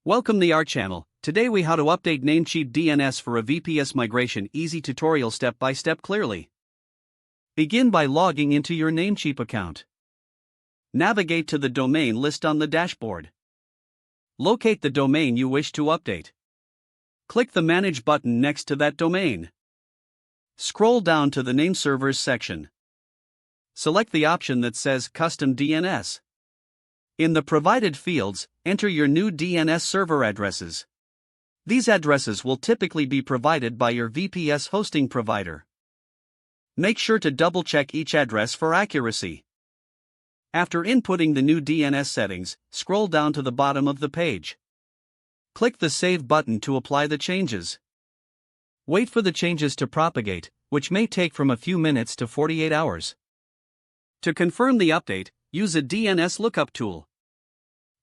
Welcome to our channel. Today we how to update Namecheap DNS for a VPS migration. Easy tutorial step by step clearly. Begin by logging into your Namecheap account. Navigate to the domain list on the dashboard. Locate the domain you wish to update. Click the Manage button next to that domain. Scroll down to the Name Servers section. Select the option that says Custom DNS. In the provided fields, enter your new DNS server addresses. These addresses will typically be provided by your VPS hosting provider. Make sure to double-check each address for accuracy. After inputting the new DNS settings, scroll down to the bottom of the page. Click the Save button to apply the changes. Wait for the changes to propagate, which may take from a few minutes to 48 hours. To confirm the update, use a DNS lookup tool.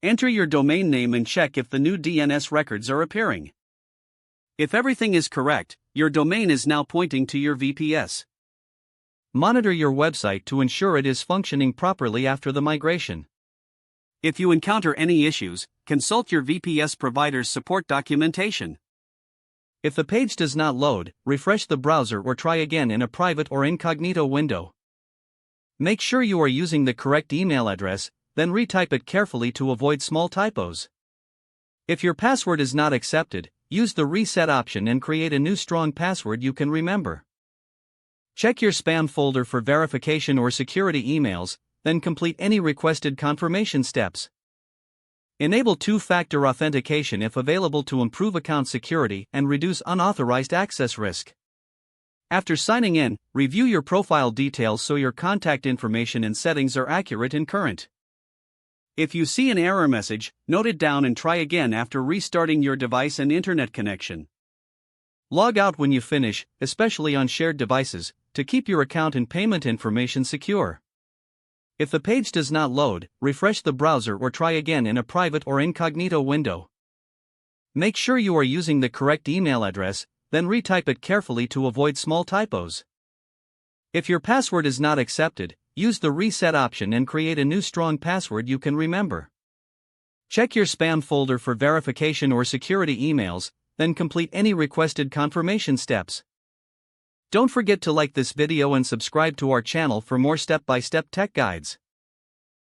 Enter your domain name and check if the new DNS records are appearing. If everything is correct, your domain is now pointing to your VPS. Monitor your website to ensure it is functioning properly after the migration. If you encounter any issues, consult your VPS provider's support documentation. If the page does not load, refresh the browser or try again in a private or incognito window. Make sure you are using the correct email address, then retype it carefully to avoid small typos. If your password is not accepted, use the reset option and create a new strong password you can remember. Check your spam folder for verification or security emails, then complete any requested confirmation steps. Enable two-factor authentication if available to improve account security and reduce unauthorized access risk. After signing in, review your profile details so your contact information and settings are accurate and current. If you see an error message, note it down and try again after restarting your device and internet connection. Log out when you finish, especially on shared devices, to keep your account and payment information secure. If the page does not load, refresh the browser or try again in a private or incognito window. Make sure you are using the correct email address, then retype it carefully to avoid small typos. If your password is not accepted, use the reset option and create a new strong password you can remember. Check your spam folder for verification or security emails, then complete any requested confirmation steps. Don't forget to like this video and subscribe to our channel for more step-by-step tech guides.